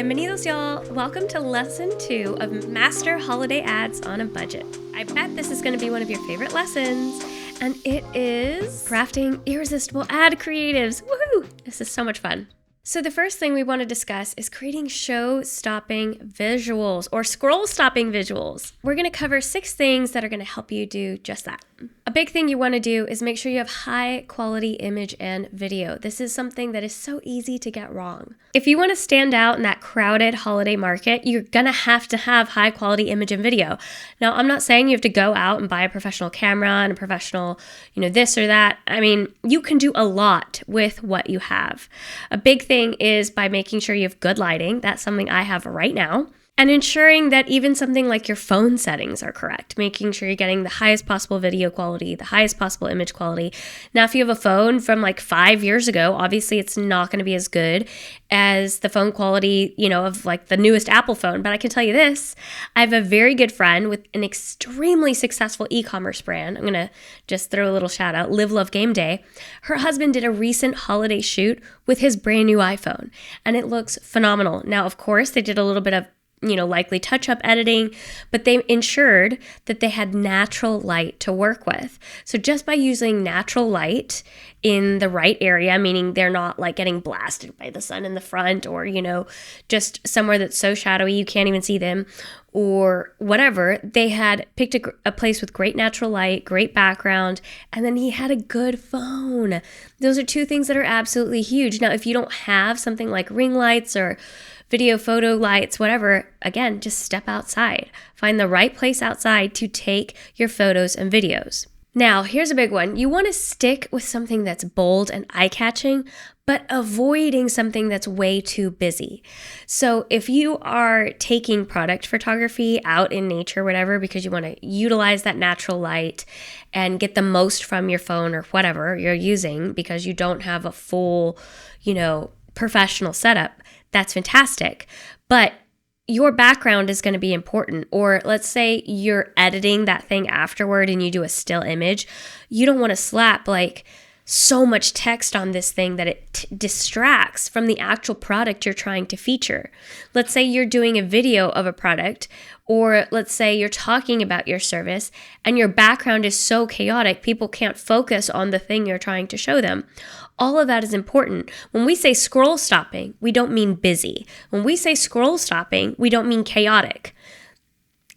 Bienvenidos, y'all. Welcome to lesson 2 of Master Holiday Ads on a Budget. I bet this is going to be one of your favorite lessons, and it is crafting irresistible ad creatives. Woohoo! This is so much fun. So the first thing we want to discuss is creating show-stopping visuals or scroll-stopping visuals. We're going to cover 6 things that are going to help you do just that. A big thing you want to do is make sure you have high quality image and video. This is something that is so easy to get wrong. If you want to stand out in that crowded holiday market, you're going to have high quality image and video. Now, I'm not saying you have to go out and buy a professional camera and a professional, this or that. I mean, you can do a lot with what you have. A big thing is by making sure you have good lighting. That's something I have right now. And ensuring that even something like your phone settings are correct, making sure you're getting the highest possible video quality, the highest possible image quality. Now, if you have a phone from like 5 years ago, obviously it's not going to be as good as the phone quality, of like the newest Apple phone. But I can tell you this, I have a very good friend with an extremely successful e-commerce brand. I'm going to just throw a little shout out, Live Love Game Day. Her husband did a recent holiday shoot with his brand new iPhone, and it looks phenomenal. Now, of course, they did a little bit of likely touch-up editing, but they ensured that they had natural light to work with. So just by using natural light in the right area, meaning they're not like getting blasted by the sun in the front or, just somewhere that's so shadowy you can't even see them or whatever, they had picked a place with great natural light, great background, and then he had a good phone. Those are 2 things that are absolutely huge. Now, if you don't have something like ring lights or video, photo lights, whatever, again, just step outside. Find the right place outside to take your photos and videos. Now, here's a big one. You want to stick with something that's bold and eye-catching, but avoiding something that's way too busy. So if you are taking product photography out in nature, whatever, because you want to utilize that natural light and get the most from your phone or whatever you're using because you don't have a full, professional setup, that's fantastic. But your background is going to be important. Or let's say you're editing that thing afterward and you do a still image. You don't want to slap like so much text on this thing that it distracts from the actual product you're trying to feature. Let's say you're doing a video of a product, or let's say you're talking about your service and your background is so chaotic, people can't focus on the thing you're trying to show them. All of that is important. When we say scroll stopping, we don't mean busy. When we say scroll stopping, we don't mean chaotic.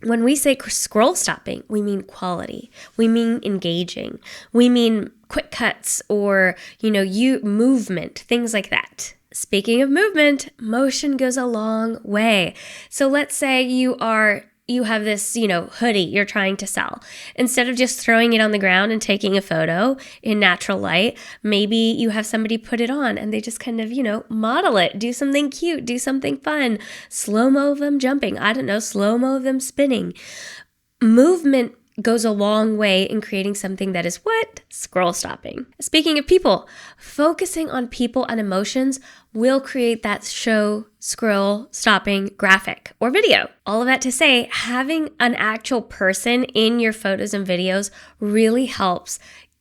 When we say scroll stopping, we mean quality. We mean engaging. We mean quick cuts or, movement, things like that. Speaking of movement, motion goes a long way. So let's say you have this, hoodie you're trying to sell. Instead of just throwing it on the ground and taking a photo in natural light, maybe you have somebody put it on and they just kind of, model it, do something cute, do something fun, slow-mo of them jumping, slow-mo of them spinning. Movement goes a long way in creating something that is what? Scroll stopping. Speaking of people, focusing on people and emotions will create that scroll stopping graphic or video. All of that to say, having an actual person in your photos and videos really helps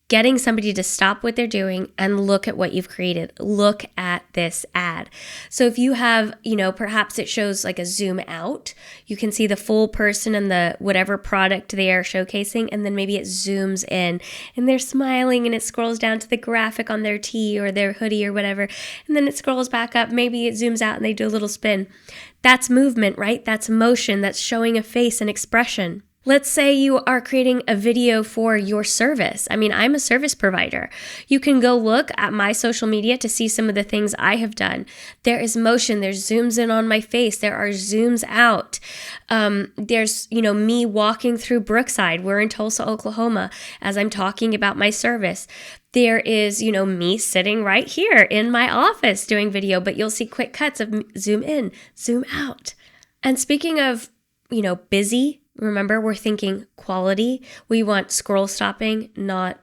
getting somebody to stop what they're doing and look at what you've created. Look at this ad. So if you have, perhaps it shows like a zoom out, you can see the full person and the whatever product they are showcasing, and then maybe it zooms in and they're smiling and it scrolls down to the graphic on their tee or their hoodie or whatever, and then it scrolls back up, maybe it zooms out and they do a little spin. That's movement, right? That's motion, that's showing a face and expression. Let's say you are creating a video for your service. I'm a service provider. You can go look at my social media to see some of the things I have done. There is motion. There's zooms in on my face. There are zooms out. There's, me walking through Brookside. We're in Tulsa, Oklahoma, as I'm talking about my service. There is, me sitting right here in my office doing video, but you'll see quick cuts of zoom in, zoom out. And speaking of, busy, remember, we're thinking quality. We want scroll stopping, not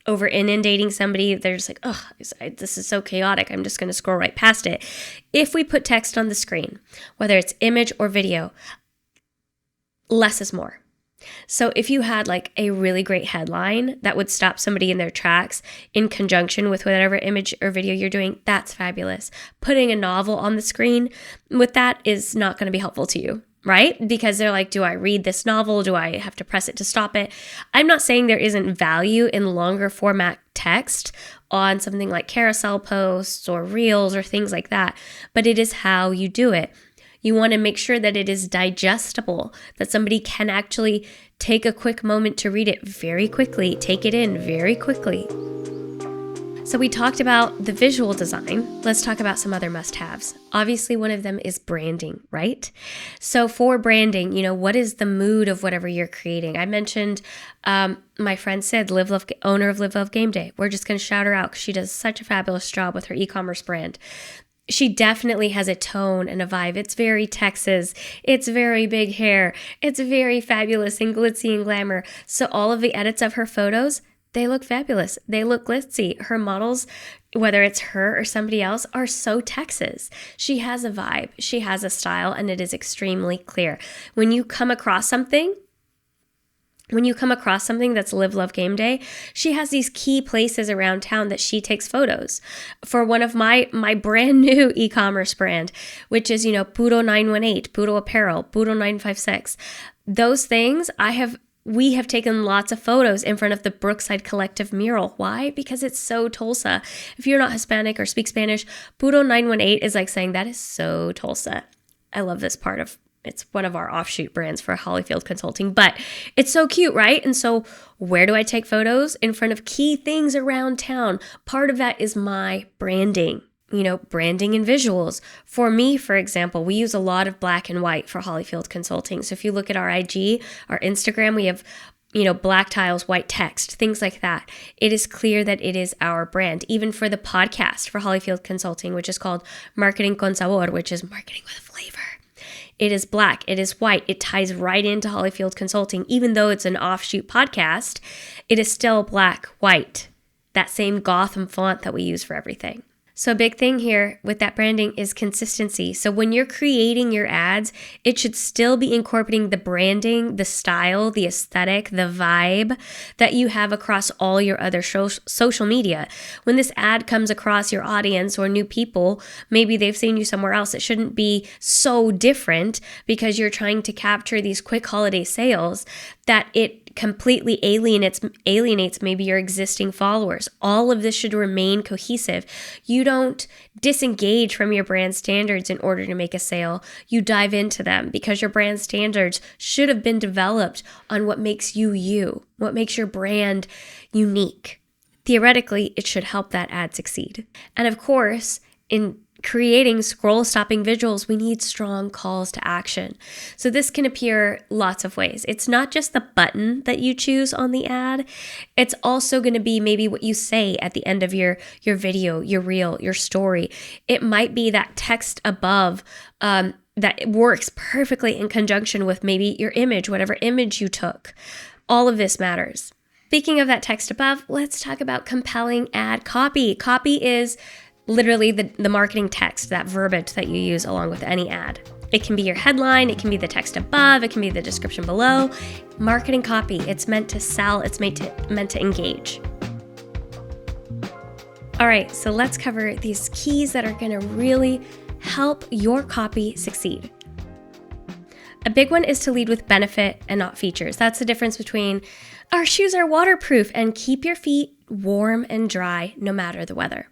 over inundating somebody. They're just like, oh, this is so chaotic. I'm just going to scroll right past it. If we put text on the screen, whether it's image or video, less is more. So if you had like a really great headline that would stop somebody in their tracks in conjunction with whatever image or video you're doing, that's fabulous. Putting a novel on the screen with that is not going to be helpful to you, right? Because they're like, do I read this novel? Do I have to press it to stop it? I'm not saying there isn't value in longer format text on something like carousel posts or reels or things like that, but it is how you do it. You want to make sure that it is digestible, that somebody can actually take a quick moment to read it very quickly, take it in very quickly. So we talked about the visual design. Let's talk about some other must-haves. Obviously, one of them is branding, right? So for branding, what is the mood of whatever you're creating? I mentioned my friend Sid, owner of Live Love Game Day. We're just going to shout her out because she does such a fabulous job with her e-commerce brand. She definitely has a tone and a vibe. It's very Texas. It's very big hair. It's very fabulous and glitzy and glamour. So all of the edits of her photos, they look fabulous. They look glitzy. Her models, whether it's her or somebody else, are so Texas. She has a vibe. She has a style, and it is extremely clear. When you come across something that's Live Love Game Day, she has these key places around town that she takes photos. For one of my brand new e-commerce brand, which is, Puro 918, Puro Apparel, Puro 956. Those things we have taken lots of photos in front of the Brookside Collective mural. Why? Because it's so Tulsa. If you're not Hispanic or speak Spanish, Puro 918 is like saying that is so Tulsa. I love this part of it's one of our offshoot brands for Hollyfield Consulting, but it's so cute, right? And so where do I take photos? In front of key things around town. Part of that is my branding, branding and visuals. For me, for example, we use a lot of black and white for Hollyfield Consulting. So if you look at our IG, our Instagram, we have black tiles, white text, things like that. It is clear that it is our brand. Even for the podcast for Hollyfield Consulting, which is called Marketing con Sabor, which is marketing with flavor. It is black. It is white. It ties right into Hollyfield Consulting. Even though it's an offshoot podcast, it is still black, white, that same Gotham font that we use for everything. So a big thing here with that branding is consistency. So when you're creating your ads, it should still be incorporating the branding, the style, the aesthetic, the vibe that you have across all your other social media. When this ad comes across your audience or new people, maybe they've seen you somewhere else. It shouldn't be so different because you're trying to capture these quick holiday sales that it completely alienates maybe your existing followers. All of this should remain cohesive. You don't disengage from your brand standards in order to make a sale. You dive into them because your brand standards should have been developed on what makes you, what makes your brand unique. Theoretically, it should help that ad succeed. And of course, in creating scroll-stopping visuals, we need strong calls to action. So this can appear lots of ways. It's not just the button that you choose on the ad. It's also going to be maybe what you say at the end of your video, your reel, your story. It might be that text above that works perfectly in conjunction with maybe your image, whatever image you took. All of this matters. Speaking of that text above, let's talk about compelling ad copy. Copy is literally the marketing text, that verbiage that you use along with any ad. It can be your headline, it can be the text above, it can be the description below. Marketing copy, it's meant to sell, it's meant to engage. All right, so let's cover these keys that are gonna really help your copy succeed. A big one is to lead with benefit and not features. That's the difference between our shoes are waterproof and keep your feet warm and dry no matter the weather.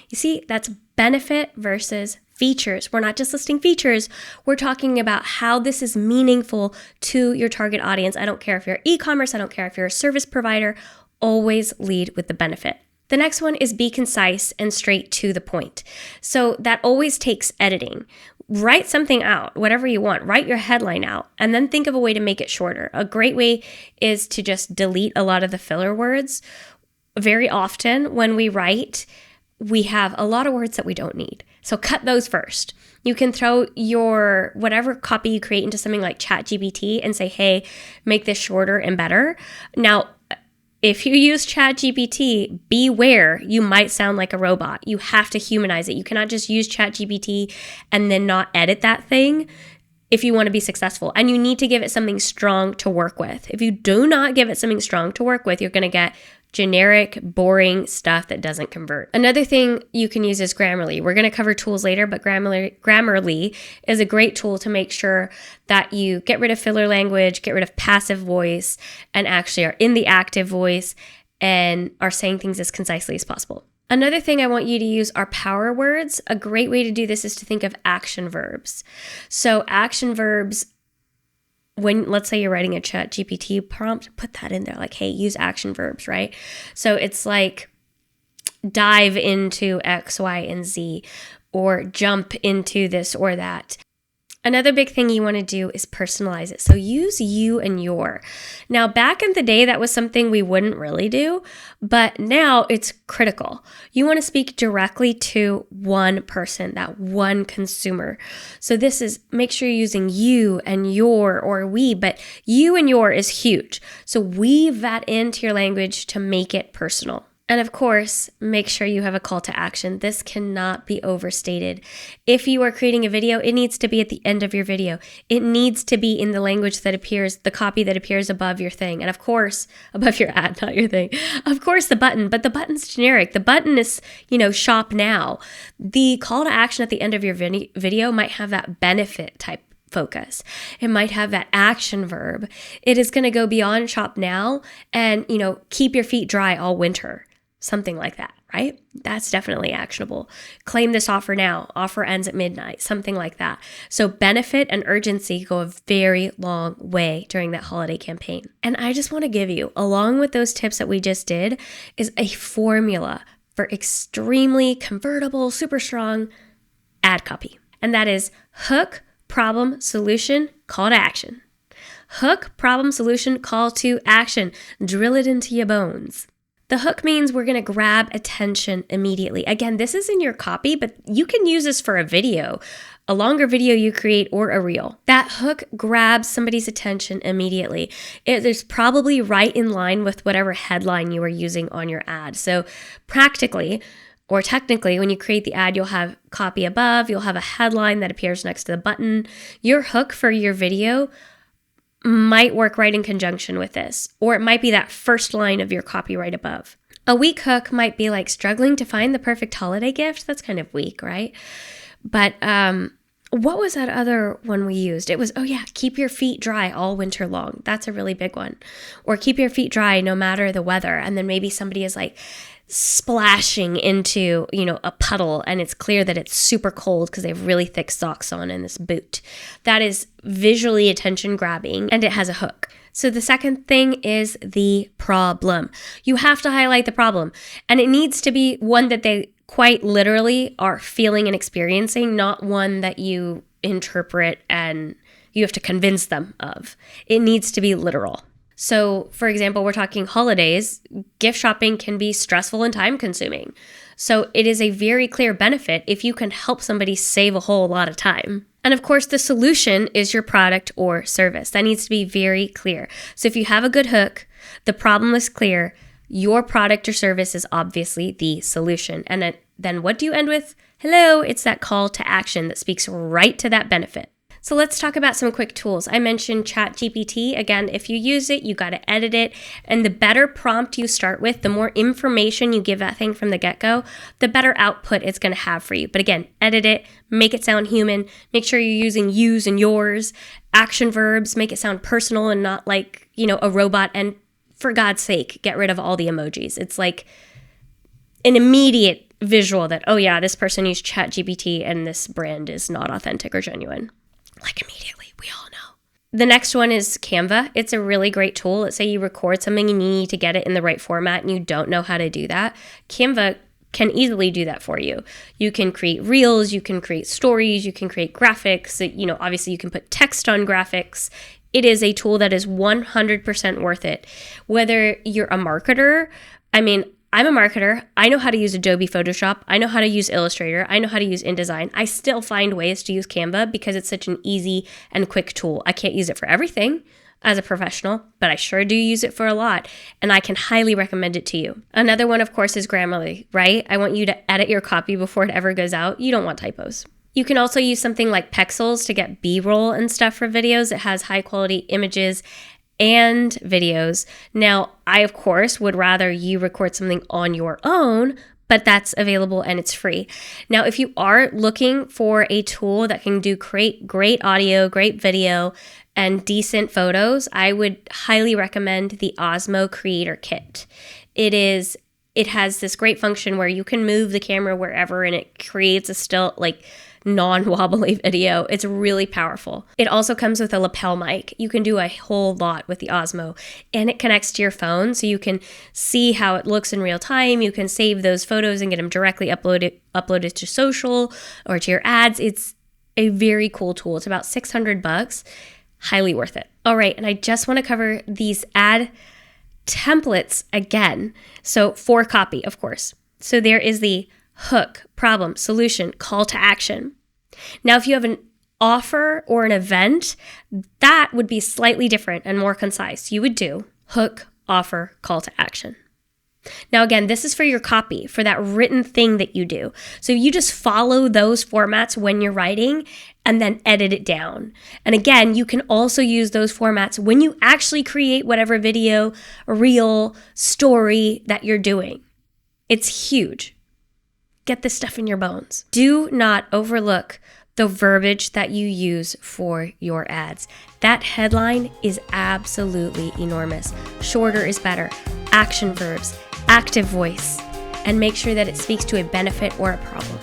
You see, that's benefit versus features. We're not just listing features. We're talking about how this is meaningful to your target audience. I don't care if you're e-commerce. I don't care if you're a service provider. Always lead with the benefit. The next one is be concise and straight to the point. So that always takes editing. Write something out, whatever you want. Write your headline out and then think of a way to make it shorter. A great way is to just delete a lot of the filler words. Very often when we write, we have a lot of words that we don't need. So cut those first. You can throw your whatever copy you create into something like ChatGPT and say, hey, make this shorter and better. Now, if you use ChatGPT, beware, you might sound like a robot. You have to humanize it. You cannot just use ChatGPT and then not edit that thing. if you want to be successful, and you need to give it something strong to work with. If you do not give it something strong to work with, you're going to get generic, boring stuff that doesn't convert. Another thing you can use is Grammarly. We're going to cover tools later, but Grammarly is a great tool to make sure that you get rid of filler language, get rid of passive voice, and actually are in the active voice and are saying things as concisely as possible. Another thing I want you to use are power words. A great way to do this is to think of action verbs. So action verbs, when let's say you're writing a chat GPT prompt, put that in there like, hey, use action verbs, right? So it's like dive into X, Y, and Z, or jump into this or that. Another big thing you want to do is personalize it. So use you and your. Now, back in the day, that was something we wouldn't really do, but now it's critical. You want to speak directly to one person, that one consumer. So this is, make sure you're using you and your or we, but you and your is huge. So weave that into your language to make it personal. And of course, make sure you have a call to action. This cannot be overstated. If you are creating a video, it needs to be at the end of your video. It needs to be in the language that appears, the copy that appears above your thing. And of course, above your ad, not your thing. Of course, the button, but the button's generic. The button is, shop now. The call to action at the end of your video might have that benefit type focus. It might have that action verb. It is going to go beyond shop now and, keep your feet dry all winter. Something like that, right? That's definitely actionable. Claim this offer now. Offer ends at midnight. Something like that. So benefit and urgency go a very long way during that holiday campaign. And I just want to give you, along with those tips that we just did, is a formula for extremely convertible, super strong ad copy. And that is hook, problem, solution, call to action. Hook, problem, solution, call to action. Drill it into your bones. The hook means we're going to grab attention immediately. Again, this is in your copy, but you can use this for a video, a longer video you create, or a reel. That hook grabs somebody's attention immediately. It is probably right in line with whatever headline you are using on your ad. So practically, or technically, when you create the ad, you'll have copy above, you'll have a headline that appears next to the button. Your hook for your video might work right in conjunction with this, or it might be that first line of your copy right above. A weak hook might be like struggling to find the perfect holiday gift. That's kind of weak, right? But what was that other one we used? It was, keep your feet dry all winter long. That's a really big one. Or keep your feet dry no matter the weather. And then maybe somebody is like splashing into, a puddle, and it's clear that it's super cold because they have really thick socks on in this boot. That is visually attention grabbing, and it has a hook. So the second thing is the problem. You have to highlight the problem, and it needs to be one that they quite literally are feeling and experiencing, not one that you interpret and you have to convince them of. It needs to be literal. So, for example, we're talking holidays. Gift shopping can be stressful and time-consuming. So it is a very clear benefit if you can help somebody save a whole lot of time. And of course, the solution is your product or service. That needs to be very clear. So if you have a good hook, the problem is clear, your product or service is obviously the solution. And then what do you end with? Hello, it's that call to action that speaks right to that benefit. So let's talk about some quick tools. I mentioned ChatGPT. Again, if you use it, you got to edit it. And the better prompt you start with, the more information you give that thing from the get-go, the better output it's going to have for you. But again, edit it, make it sound human, make sure you're using yous and yours, action verbs, make it sound personal and not like, a robot. And for God's sake, get rid of all the emojis. It's like an immediate visual that, this person used ChatGPT and this brand is not authentic or genuine. Like immediately, we all know. The next one is Canva. It's a really great tool. Let's say you record something and you need to get it in the right format and you don't know how to do that. Canva can easily do that for you. You can create reels, you can create stories, you can create graphics. Obviously you can put text on graphics. It is a tool that is 100% worth it. Whether you're a marketer, I'm a marketer. I know how to use Adobe Photoshop. I know how to use Illustrator. I know how to use InDesign. I still find ways to use Canva because it's such an easy and quick tool. I can't use it for everything as a professional, but I sure do use it for a lot, and I can highly recommend it to you. Another one, of course, is Grammarly, right? I want you to edit your copy before it ever goes out. You don't want typos. You can also use something like Pexels to get B-roll and stuff for videos. It has high quality images and videos. Now, I, of course, would rather you record something on your own, but that's available and it's free. Now, if you are looking for a tool that can do great audio, great video, and decent photos, I would highly recommend the Osmo Creator Kit. It has this great function where you can move the camera wherever and it creates a still, like, non-wobbly video. It's really powerful. It also comes with a lapel mic. You can do a whole lot with the Osmo, and it connects to your phone so you can see how it looks in real time. You can save those photos and get them directly uploaded to social or to your ads. It's a very cool tool. It's about $600. Highly worth it. All right, and I just want to cover these ad templates again. So for copy, of course. So there is the hook, problem, solution, call to action. Now, if you have an offer or an event, that would be slightly different and more concise. You would do hook, offer, call to action. Now, again, this is for your copy, for that written thing that you do. So you just follow those formats when you're writing and then edit it down. And again, you can also use those formats when you actually create whatever video, reel, story that you're doing. It's huge. Get this stuff in your bones. Do not overlook the verbiage that you use for your ads. That headline is absolutely enormous. Shorter is better. Action verbs, active voice, and make sure that it speaks to a benefit or a problem.